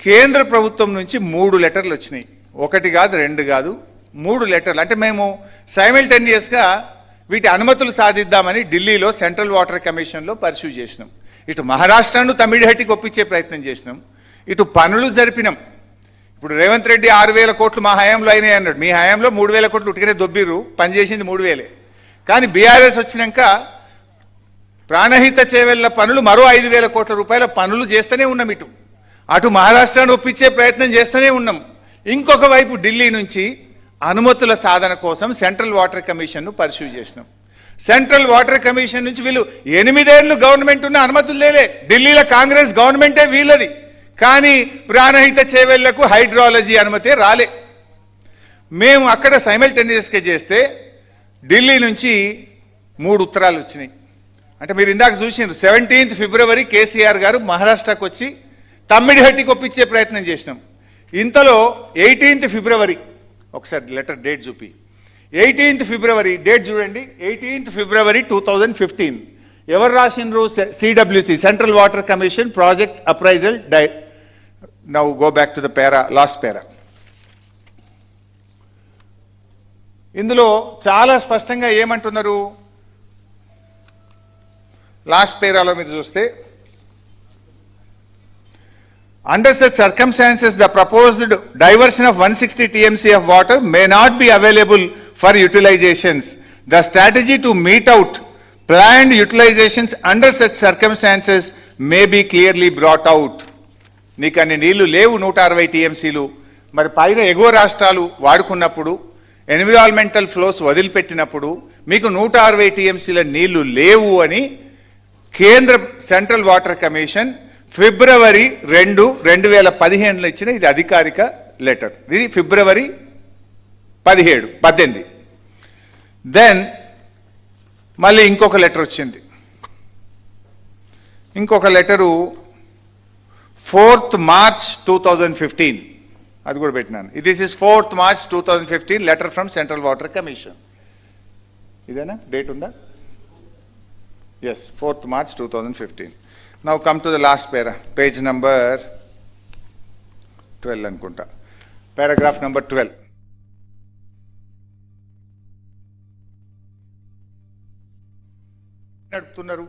కేంద్ర ప్రభుత్వం నుంచి 3 లెటర్లు వచ్చినాయి. ఒకటి కాదు, 2 కాదు, 3 లెటర్లు. అంటే మేము సైమల్టేనియస్గా వీటి అనుమతులు సాధిద్దామని ఢిల్లీలో సెంట్రల్ వాటర్ కమిషన్లో పర్సూ చేసినాం. ఇటు మహారాష్ట్రను తమిళహట్టికి ఒప్పించే ప్రయత్నం చేసినాం, ఇటు పనులు జరిపినాం. ఇప్పుడు రేవంత్ రెడ్డి 6,000 కోట్లు మా హయాంలో అయినాయి అన్నాడు. మీ హయాంలో 3,000 కోట్లు ఉట్టిగానే దొబ్బిర్రు, పనిచేసింది 3,000. కానీ బీఆర్ఎస్ వచ్చినాక ప్రాణహిత చేవెళ్ల పనులు మరో 5,000 కోట్ల రూపాయల పనులు చేస్తూనే ఉన్నాం. అటు మహారాష్ట్రను ఒప్పించే ప్రయత్నం చేస్తూనే ఉన్నాం. ఇంకొక వైపు ఢిల్లీ నుంచి అనుమతుల సాధన కోసం సెంట్రల్ వాటర్ కమిషన్ను పర్సూ చేసినాం. సెంట్రల్ వాటర్ కమిషన్ నుంచి వీళ్ళు 8 ఏళ్ళు గవర్నమెంట్ ఉన్న అనుమతులు లేలే. ఢిల్లీలో కాంగ్రెస్ గవర్నమెంటే వీళ్ళది, కానీ ప్రాణహిత చేవెళ్లకు హైడ్రాలజీ అనుమతే రాలే. మేము అక్కడ సైమల్టేనియస్గా చేస్తే ఢిల్లీ నుంచి 3 ఉత్తరాలు వచ్చినాయి. అంటే మీరు ఇందాక చూసిండ్రు, 17th ఫిబ్రవరి కేసీఆర్ గారు మహారాష్ట్రకు వచ్చి తమ్మిడిహట్టికి ఒప్పించే ప్రయత్నం చేసినాం. ఇంతలో 18th ఫిబ్రవరి, ఒకసారి లెటర్ డేట్ చూపి, 18th ఫిబ్రవరి డేట్ చూడండి, 18th ఫిబ్రవరి 2015 ఎవరు రాసిండ్రు? CWC, central water commission project appraisal now go back to the para, last para. ఇందులో చాలా స్పష్టంగా ఏమంటున్నారు? లాస్ట్ పేరాలో మీరు చూస్తే, under such circumstances the proposed diversion of 160 TMC of water may not be available for utilizations. The strategy to meet out planned utilizations under such circumstances may be clearly brought out. నీకు అన్ని నీళ్లు లేవు, 160 TMCలు. మరి పైన ఎగువ రాష్ట్రాలు వాడుకున్నప్పుడు, environmental flows వదిలిపెట్టినప్పుడు మీకు 160 TMCల నీళ్లు లేవు అని కేంద్ర సెంట్రల్ వాటర్ కమిషన్ ఫిబ్రవరి 2, 2015లో ఇచ్చిన ఇది అధికారిక లెటర్. ఇది ఫిబ్రవరి 18. దెన్ మళ్ళీ ఇంకొక లెటర్ వచ్చింది. ఇంకొక లెటరు 4th March 2015, అది కూడా పెట్టినాను. This is 4th March 2015 letter from central water commission. ఇదేనా డేట్ ఉందా? Yes, 4th March 2015. Now come to the last para, page number 12 అనుకుంటా, paragraph number 12. నడుపుతున్నారు.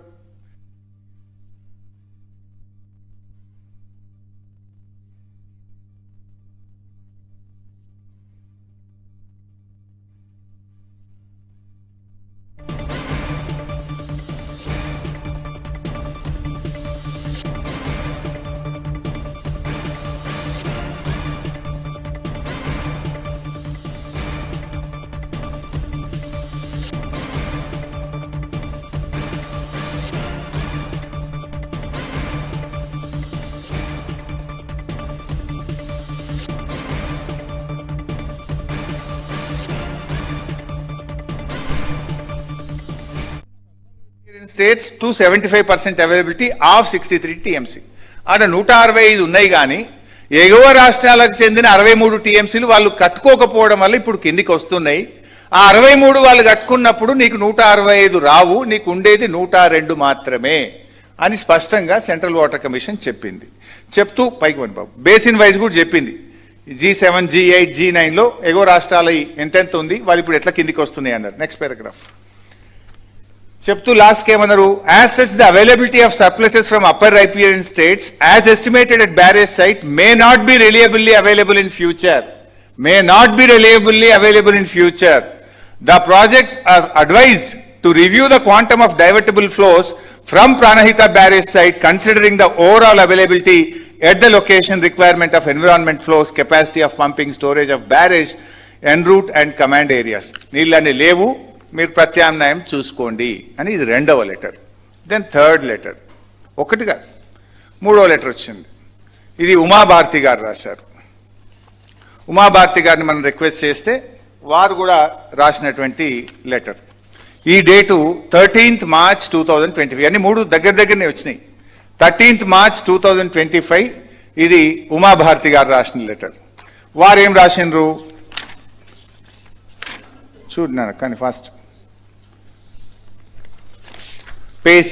states to 75% availability of 63 TMC. అంటే 165 ఉన్నాయి, కానీ ఎగువ రాష్ట్రాలకు చెందిన 63 TMCలు వాళ్ళు కట్టుకోకపోవడం వల్ల ఇప్పుడు కిందికి వస్తున్నాయి. ఆ 63 వాళ్ళు కట్టుకున్నప్పుడు నీకు 165 రావు, నీకు ఉండేది 102 మాత్రమే అని స్పష్టంగా సెంట్రల్ వాటర్ కమిషన్ చెప్పింది. చెప్తూ పైకి పోండి బాబు, బేసిన్ వైజ్ కూడా చెప్పింది. G7, G8, G9లో ఎగువ రాష్ట్రాలు ఎంతెంత ఉంది, వాళ్ళు ఇప్పుడు ఎట్లా కిందికి వస్తున్నాయి అన్నారు. నెక్స్ట్ పారాగ్రాఫ్ చెప్తూ లాస్ట్ ఏమన్నారు? As such the availability of surpluses from upper riparian states as estimated at barrage site may not be reliably available in future. May not be reliably available in future. The projects are advised to review the quantum of divertable flows from Pranahita barrage site considering the overall availability at the location, requirement of environment flows, capacity of pumping, storage of barrage, en route and command areas. నీళ్ళని లేవు, మీరు ప్రత్యామ్నాయం చూసుకోండి అని ఇది 2వ letter. Then 3rd letter, ఒకటి కాదు 3వ లెటర్ వచ్చింది. ఇది ఉమాభారతి గారు రాశారు. ఉమాభారతి గారిని మనం రిక్వెస్ట్ చేస్తే వారు కూడా రాసినటువంటి లెటర్. ఈ డేటు 13th March 2025, అన్ని 3 దగ్గరనే వచ్చినాయి. 13th March 2025 ఇది ఉమాభారతి గారు రాసిన లెటర్. వారు ఏం రాసిండ్రు చూడన్నాను, కానీ ఫాస్ట్ పేజ్